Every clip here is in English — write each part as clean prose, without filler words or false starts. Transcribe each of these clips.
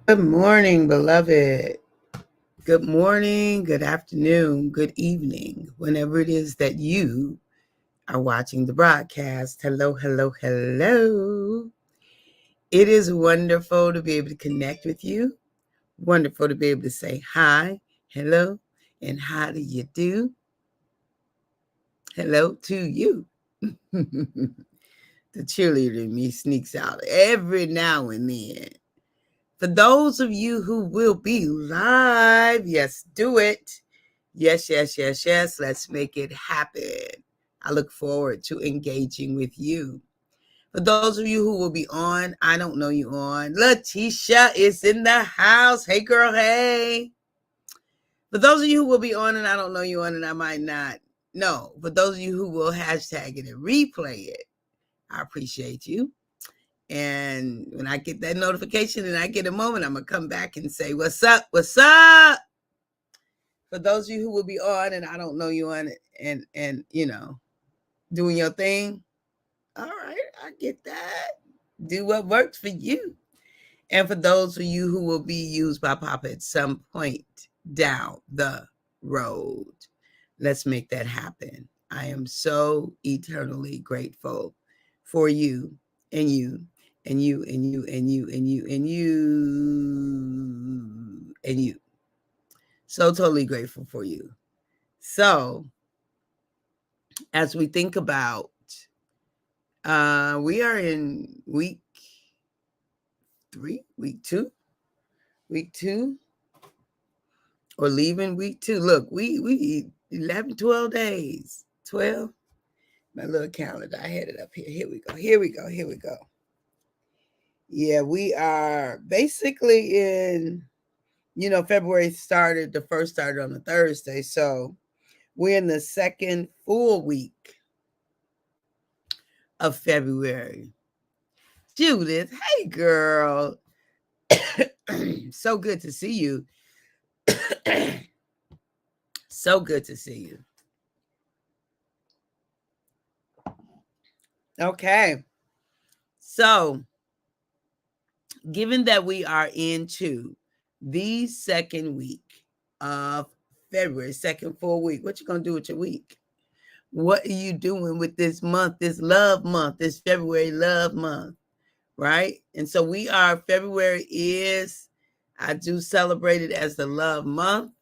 Good morning, beloved. Good morning, good afternoon, good evening, whenever it is that you are watching the broadcast. Hello, hello, hello. It is wonderful to be able to connect with you. Wonderful to be able to say hi, hello, and how do you do? Hello to you. The cheerleader in me sneaks out every now and then. For those of you who will be live, yes, do it. Yes, yes, yes, yes. Let's make it happen. I look forward to engaging with you. For those of you who will be on, I don't know you on. Letitia is in the house. Hey, girl, hey. For those of you who will be on and I don't know you on and I might not know, for those of you who will hashtag it and replay it, I appreciate you. And when I get that notification and I get a moment, I'm going to come back and say, what's up? What's up? For those of you who will be on and I don't know you on it and doing your thing. All right, I get that. Do what works for you. And for those of you who will be used by Papa at some point down the road, let's make that happen. I am so eternally grateful for you and you and you and you and you and you and you and you. So totally grateful for you. So as we think about, we are in week 3, week two, or leaving week 2. Look, we 11, 12 days, 12. My little calendar, I had it up here. Here we go. Here we go. Here we go. Yeah, we are basically in, February started, the first started on a Thursday. So we're in the second full week of February. Judith, hey girl. So good to see you. So good to see you. Okay. So, given that we are into the second week of February, second full week, what you going to do with your week? What are you doing with this month, this love month, this February love month, right? And so February is, I do celebrate it as the love month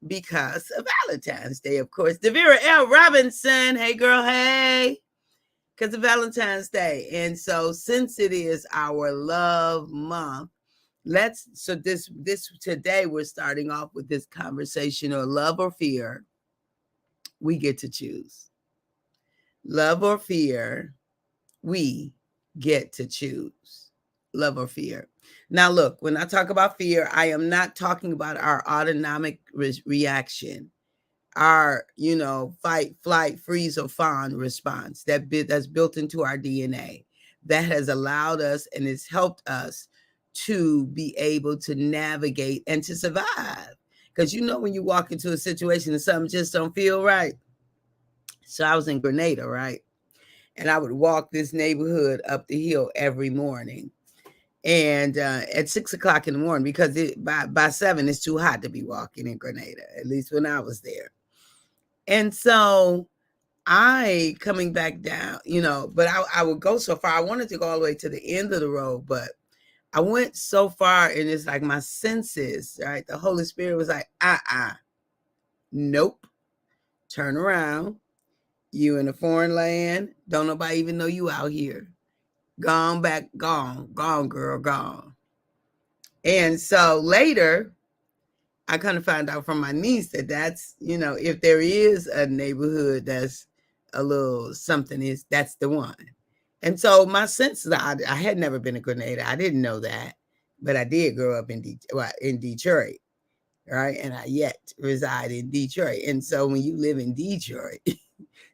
because of Valentine's Day, of course. Devera L. Robinson, hey girl, hey. Because of Valentine's Day. And so since it is our love month, this today we're starting off with this conversation of love or fear. We get to choose. Love or fear, we get to choose. Love or fear. Now look, when I talk about fear, I am not talking about our autonomic reaction, our fight, flight, freeze, or fawn response that's built into our DNA, that has allowed us and has helped us to be able to navigate and to survive. Because when you walk into a situation and something just don't feel right. So I was in Grenada, right? And I would walk this neighborhood up the hill every morning, and at 6:00 in the morning, because by 7 it's too hot to be walking in Grenada, at least when I was there. And so I coming back down, but I would go so far. I wanted to go all the way to the end of the road, but I went so far, and it's like my senses, right? The Holy Spirit was like, nope, turn around. You in a foreign land. Don't nobody even know you out here. Gone back, gone, girl, gone. And so later, I kind of found out from my niece that's, if there is a neighborhood that's a little something, that's the one. And so my senses, I had never been to Grenada. I didn't know that, but I did grow up in Detroit, right? And I yet reside in Detroit. And so when you live in Detroit,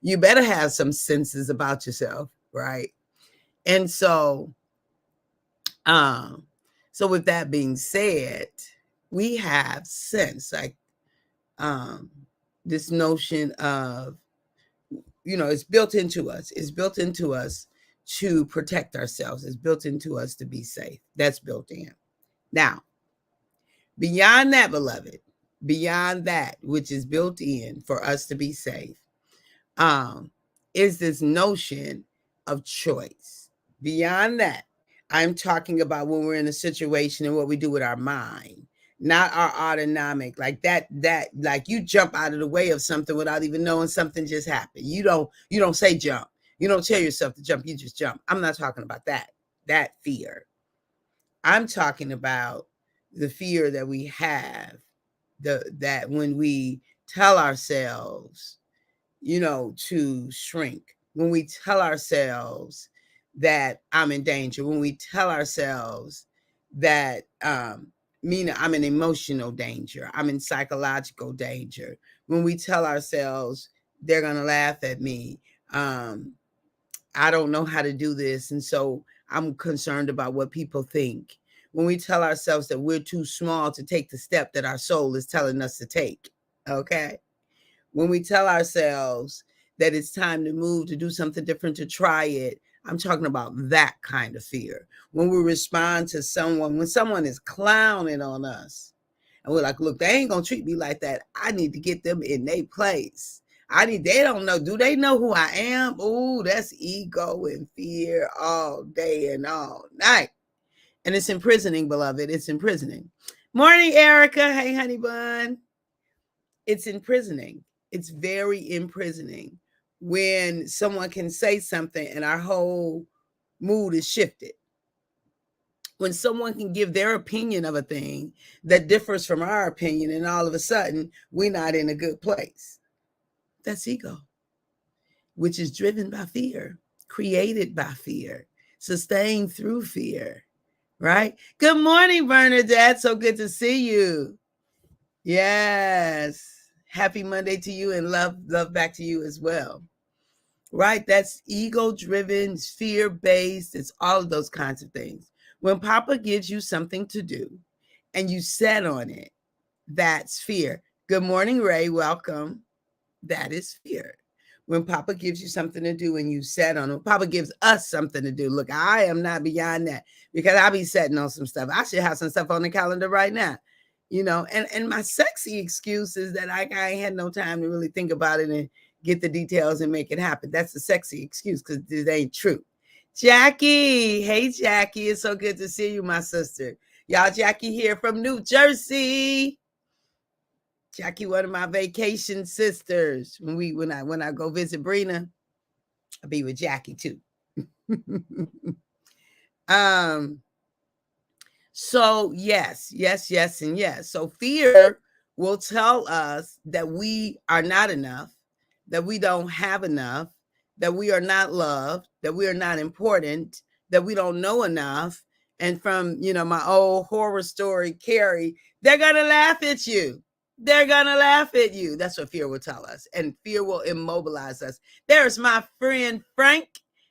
you better have some senses about yourself, right? And so, so with that being said, we have sense, like this notion of, it's built into us. It's built into us to protect ourselves. It's built into us to be safe. That's built in. Now, beyond that, beloved, beyond that, which is built in for us to be safe, is this notion of choice. Beyond that, I'm talking about when we're in a situation and what we do with our mind, not our autonomic, like that, like you jump out of the way of something without even knowing something just happened. You don't say jump. You don't tell yourself to jump, you just jump. I'm not talking about that fear. I'm talking about the fear that we have, that when we tell ourselves, to shrink, when we tell ourselves that I'm in danger, when we tell ourselves that I'm in emotional danger, I'm in psychological danger, when we tell ourselves they're going to laugh at me, I don't know how to do this, and so I'm concerned about what people think. When we tell ourselves that we're too small to take the step that our soul is telling us to take, okay? When we tell ourselves that it's time to move, to do something different, to try it, I'm talking about that kind of fear. When we respond to someone, when someone is clowning on us, and we're like, look, they ain't gonna treat me like that. I need to get them in their place. They don't know. Do they know who I am? Ooh, that's ego and fear all day and all night. And it's imprisoning, beloved. It's imprisoning. Morning, Erica. Hey, honey bun. It's imprisoning. It's very imprisoning when someone can say something and our whole mood is shifted. When someone can give their opinion of a thing that differs from our opinion, and all of a sudden we're not in a good place. That's ego, which is driven by fear, created by fear, sustained through fear, right? Good morning, Bernadette. So good to see you. Yes. Happy Monday to you, and love back to you as well. Right? That's ego-driven, fear-based. It's all of those kinds of things. When Papa gives you something to do and you set on it, that's fear. Good morning, Ray. Welcome. That is fear. When Papa gives you something to do and you set on it, Papa gives us something to do. Look, I am not beyond that, because I be setting on some stuff. I should have some stuff on the calendar right now. And my sexy excuse is that I ain't had no time to really think about it and get the details and make it happen. That's a sexy excuse, because it ain't true. Jackie, hey Jackie, it's so good to see you, my sister. Y'all, Jackie here from New Jersey. Jackie, one of my vacation sisters. When I go visit Brina, I'll be with Jackie too. So yes, and yes. So fear will tell us that we are not enough, that we don't have enough, that we are not loved, that we are not important, that we don't know enough. And from, my old horror story, Carrie, they're going to laugh at you. They're going to laugh at you. That's what fear will tell us. And fear will immobilize us. There's my friend, Frank.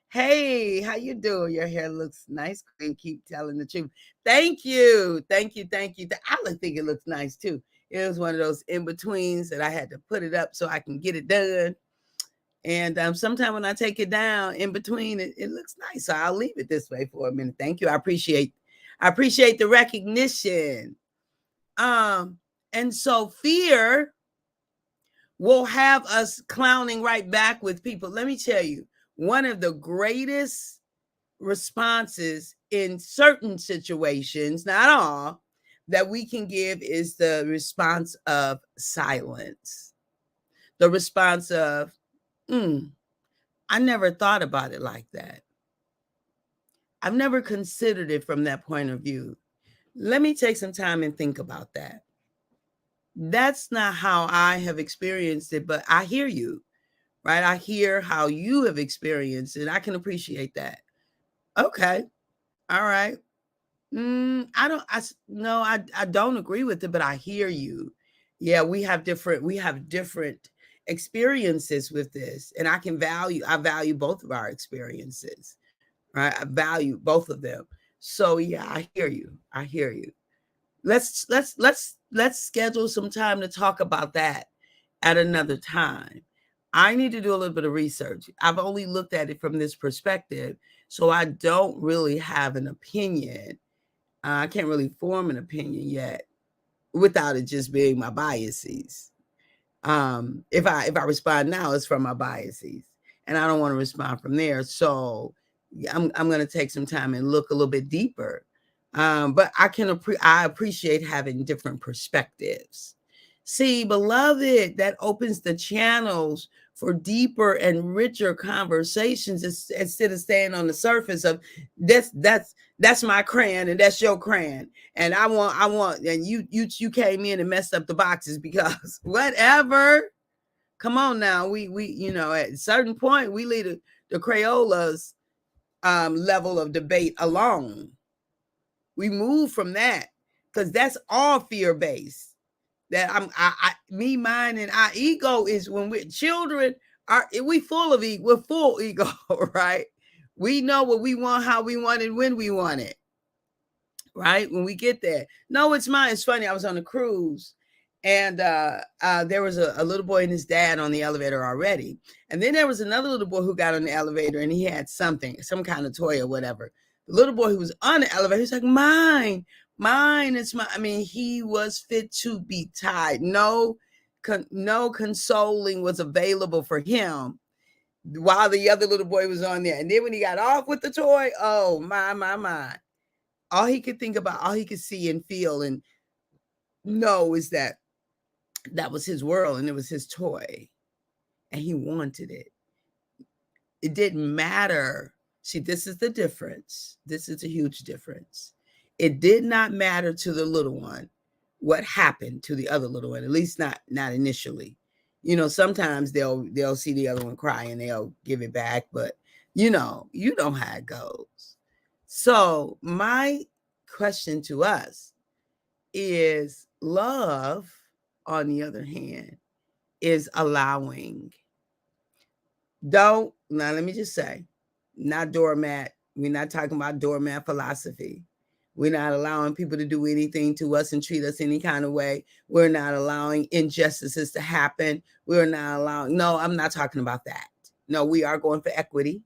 Hey, how you doing? Your hair looks nice. And keep telling the truth. Thank you. I think it looks nice too. It was one of those in-betweens that I had to put it up so I can get it done. And sometime when I take it down in between, it looks nice. So I'll leave it this way for a minute. Thank you. I appreciate the recognition. And so fear will have us clowning right back with people. Let me tell you, one of the greatest responses in certain situations, not all, that we can give is the response of silence. The response of, I never thought about it like that. I've never considered it from that point of view. Let me take some time and think about that. That's not how I have experienced it, but I hear you, right? I hear how you have experienced it. I can appreciate that. Okay. All right. I don't agree with it, but I hear you. Yeah, we have different experiences with this, and I value both of our experiences, right? I value both of them. So yeah, I hear you. Let's schedule some time to talk about that at another time. I need to do a little bit of research. I've only looked at it from this perspective, so I don't really have an opinion I can't really form an opinion yet without it just being my biases. If I respond now, it's from my biases, and I don't want to respond from there. So I'm going to take some time and look a little bit deeper. But I appreciate having different perspectives. See, beloved, that opens the channels for deeper and richer conversations instead of staying on the surface of that's my crayon and that's your crayon, and I want, and you came in and messed up the boxes because whatever. Come on now, we at a certain point we leave the Crayola's level of debate alone. We move from that because that's all fear based. That me, mine, and our ego is when we're children. We're full ego, right? We know what we want, how we want it, when we want it, right? When we get there, no, it's mine. It's funny. I was on a cruise, and there was a little boy and his dad on the elevator already, and then there was another little boy who got on the elevator, and he had some kind of toy or whatever. The little boy who was on the elevator, he's like, mine, it's mine. I mean, he was fit to be tied. No consoling was available for him while the other little boy was on there. And then when he got off with the toy, oh my. All he could think about, all he could see and feel and know is that was his world and it was his toy. And he wanted it. It didn't matter. See, this is the difference. This is a huge difference. It did not matter to the little one what happened to the other little one, at least not initially. Sometimes they'll see the other one cry and they'll give it back, but you know how it goes. So my question to us is, love, on the other hand, is allowing. Now let me just say, not doormat. We're not talking about doormat philosophy. We're not allowing people to do anything to us and treat us any kind of way. We're not allowing injustices to happen. We're not allowing, no, I'm not talking about that. No, we are going for equity.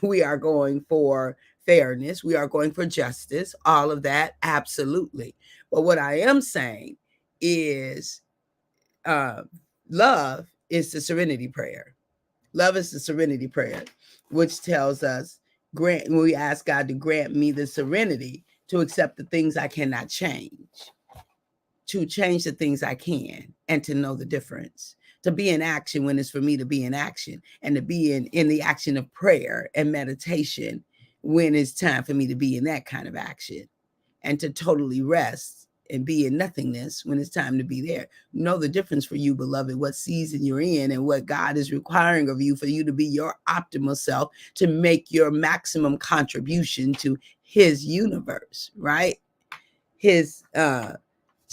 We are going for fairness. We are going for justice. All of that, absolutely. But what I am saying is love is the serenity prayer. Love is the serenity prayer, which tells us, when we ask God to grant me the serenity to accept the things I cannot change, to change the things I can, and to know the difference, to be in action when it's for me to be in action, and to be in the action of prayer and meditation when it's time for me to be in that kind of action, and to totally rest and be in nothingness when it's time to be there. Know the difference for you, beloved, what season you're in and what God is requiring of you for you to be your optimal self, to make your maximum contribution to his universe, right? To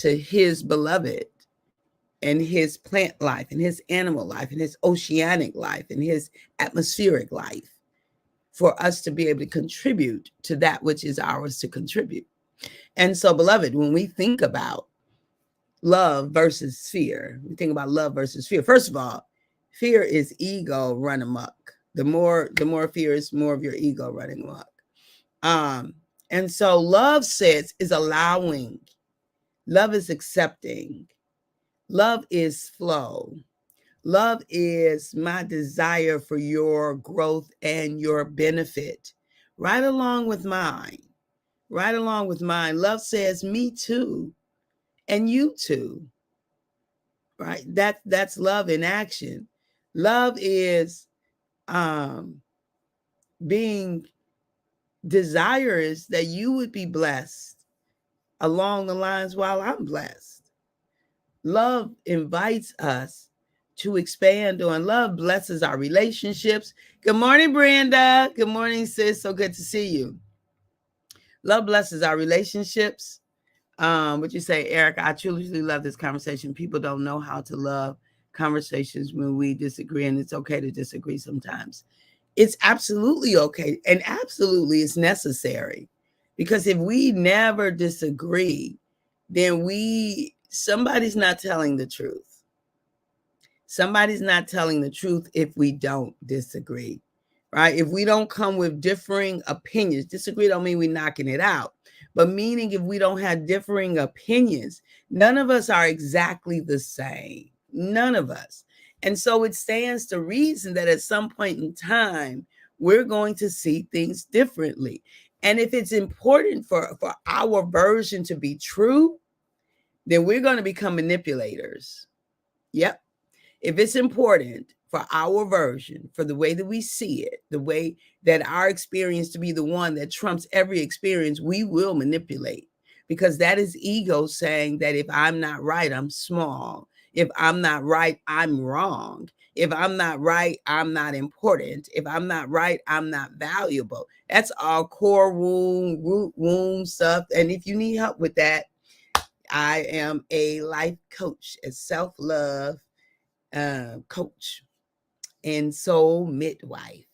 his beloved, and his plant life and his animal life and his oceanic life and his atmospheric life, for us to be able to contribute to that which is ours to contribute. And so, beloved, when we think about love versus fear, we think about love versus fear. First of all, fear is ego run amok. The more fear is more of your ego running amok. And so love is allowing. Love is accepting. Love is flow. Love is my desire for your growth and your benefit, right along with mine. Right along with mine. Love says me too, and you too. Right? That's love in action. Love is being desirous that you would be blessed along the lines while I'm blessed. Love invites us to expand on. Love blesses our relationships. Good morning, Brenda. Good morning, sis. So good to see you. Love blesses our relationships. What you say, Eric? I truly love this conversation. People don't know how to love conversations when we disagree, and it's okay to disagree sometimes. It's absolutely okay, and absolutely it's necessary, because if we never disagree, then somebody's not telling the truth. Somebody's not telling the truth if we don't disagree, right? If we don't come with differing opinions, disagree don't mean we're knocking it out. but meaning if we don't have differing opinions, none of us are exactly the same. None of us. And so it stands to reason that at some point in time, we're going to see things differently. And if it's important for our version to be true, then we're going to become manipulators. Yep. If it's important for our version, for the way that we see it, the way that our experience to be the one that trumps every experience, we will manipulate, because that is ego saying that if I'm not right, I'm small. If I'm not right, I'm wrong. If I'm not right, I'm not important. If I'm not right, I'm not valuable. That's all core wound, root wound stuff. And if you need help with that, I am a life coach, a self-love coach, and soul midwife.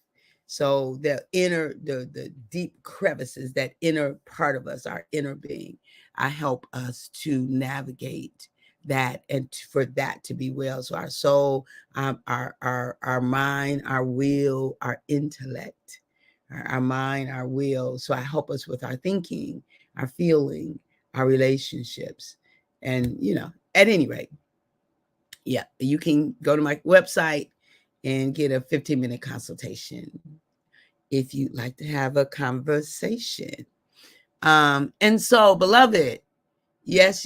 So the inner, the deep crevices, that inner part of us, our inner being, I help us to navigate that and for that to be well. So our soul, our mind, our will, our intellect, our mind, our will. So I help us with our thinking, our feeling, our relationships, and at any rate, yeah, you can go to my website and get a 15-minute consultation if you'd like to have a conversation. And so, beloved, yes,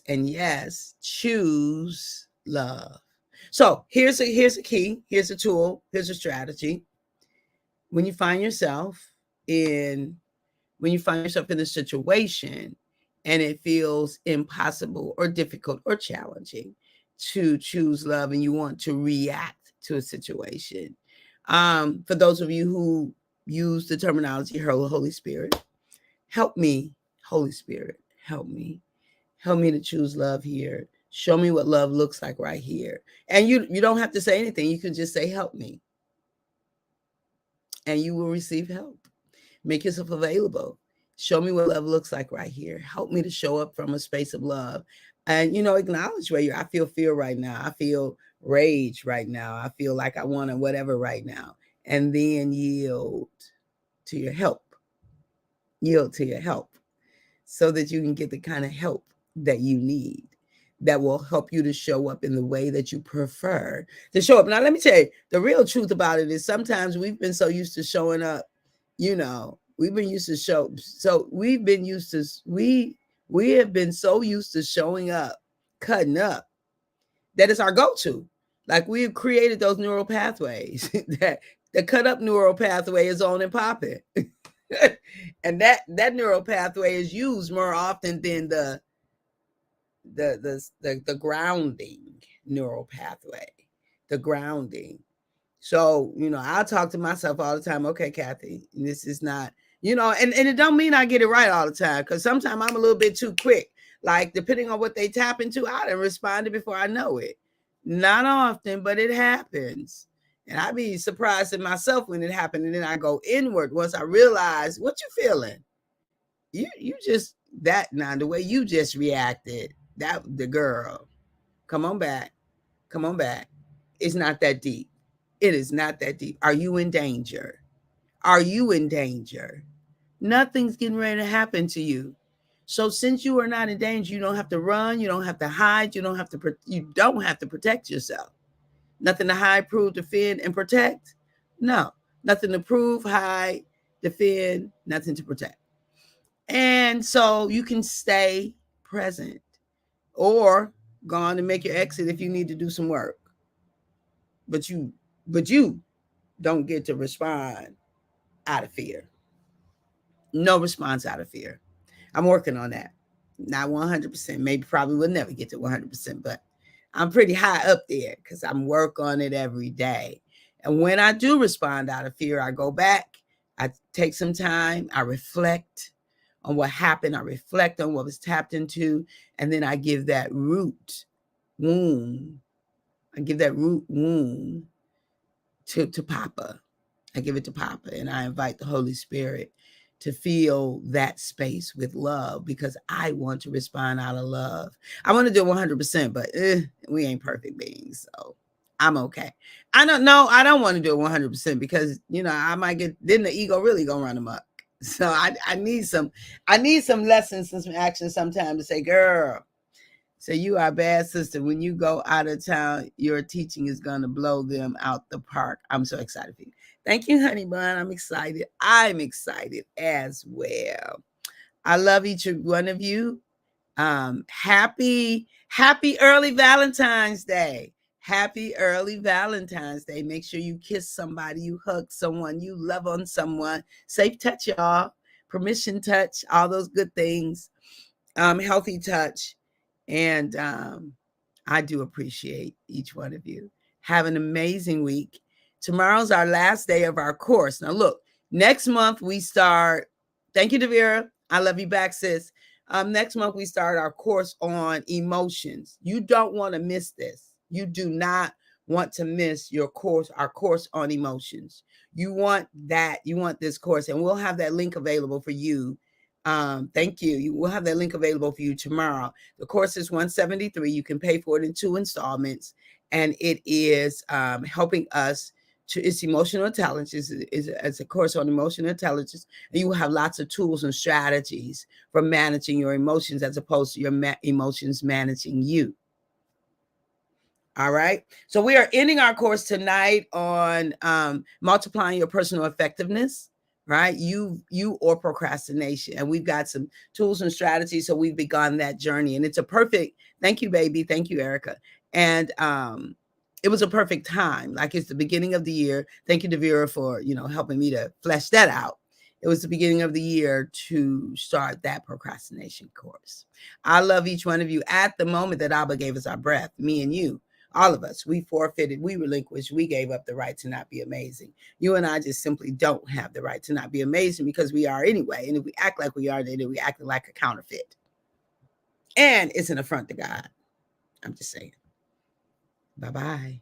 and yes, choose love. So here's a key, here's a tool, here's a strategy. When you find yourself in a situation and it feels impossible or difficult or challenging to choose love, and you want to react to a situation, for those of you who use the terminology Holy Spirit, help me. Holy Spirit, help me to choose love here. Show me what love looks like right here. And you don't have to say anything. You can just say, help me, and you will receive help. Make yourself available. Show me what love looks like right here. Help me to show up from a space of love. And, acknowledge where I feel fear right now. I feel rage right now. I feel like I want to whatever right now. And then yield to your help. Yield to your help so that you can get the kind of help that you need, that will help you to show up in the way that you prefer to show up. Now, let me tell you, the real truth about it is sometimes we've been so used to showing up, we've been used to we have been so used to showing up, cutting up, that it's our go-to. Like, we've created those neural pathways that the cut up neural pathway is on and popping. And that neural pathway is used more often than the grounding neural pathway, the grounding. So, I talk to myself all the time. Okay, Kathy, this is not, and it don't mean I get it right all the time, because sometimes I'm a little bit too quick. Like, depending on what they tap into, I done responded before I know it. Not often, but it happens. And I be surprised at myself when it happened. And then I go inward once I realize, what you feeling? You just, that now, the way you just reacted, that the girl, come on back. It's not that deep. It is not that deep. Are you in danger? Are you in danger? Nothing's getting ready to happen to you. So since you are not in danger, you don't have to run. You don't have to hide. You don't have to protect yourself. Nothing to hide, prove, defend, and protect. No, nothing to prove, hide, defend, nothing to protect. And so you can stay present or go on and make your exit if you need to do some work. But you don't get to respond out of fear. No response out of fear. I'm working on that. Not 100%. Maybe probably will never get to 100%, but I'm pretty high up there because I'm work on it every day. And when I do respond out of fear, I go back, I take some time, I reflect on what happened, I reflect on what was tapped into, and then I give that root wound. To Papa. I give it to Papa, and I invite the Holy Spirit to fill that space with love, because I want to respond out of love. I want to do 100%, but we ain't perfect beings, so I'm okay. I don't want to do it 100% because, I might get, then the ego really gonna run amok. So I need some lessons and some action sometimes to say, girl, so you are a bad sister. When you go out of town, your teaching is going to blow them out the park. I'm so excited for you. Thank you, honey bun. I'm excited. I'm excited as well. I love each one of you. Happy early Valentine's Day. Happy early Valentine's Day. Make sure you kiss somebody, you hug someone, you love on someone. Safe touch, y'all. Permission touch, all those good things. Healthy touch. And I do appreciate each one of you. Have an amazing week. Tomorrow's our last day of our course. Now, look, next month we start. Thank you, Devira. I love you back, sis. Next month we start our course on emotions. You don't want to miss this. You do not want to miss your course, our course on emotions. You want that. You want this course, and we'll have that link available for you. Thank you. You will have that link available for you tomorrow. The course is $173. You can pay for it in 2 installments, and it is helping us to. It's emotional intelligence. It's a course on emotional intelligence, and you will have lots of tools and strategies for managing your emotions as opposed to your emotions managing you. All right. So we are ending our course tonight on multiplying your personal effectiveness. Right, you or procrastination, and we've got some tools and strategies. So we've begun that journey, and it's a perfect. Thank you, baby. Thank you, Erica. And it was a perfect time. Like, it's the beginning of the year. Thank you, Devira, for helping me to flesh that out. It was the beginning of the year to start that procrastination course. I love each one of you. At the moment that Abba gave us our breath, me and you. All of us, we forfeited, we relinquished, we gave up the right to not be amazing. You and I just simply don't have the right to not be amazing, because we are anyway. And if we act like we are, then we act like a counterfeit. And it's an affront to God. I'm just saying. Bye-bye.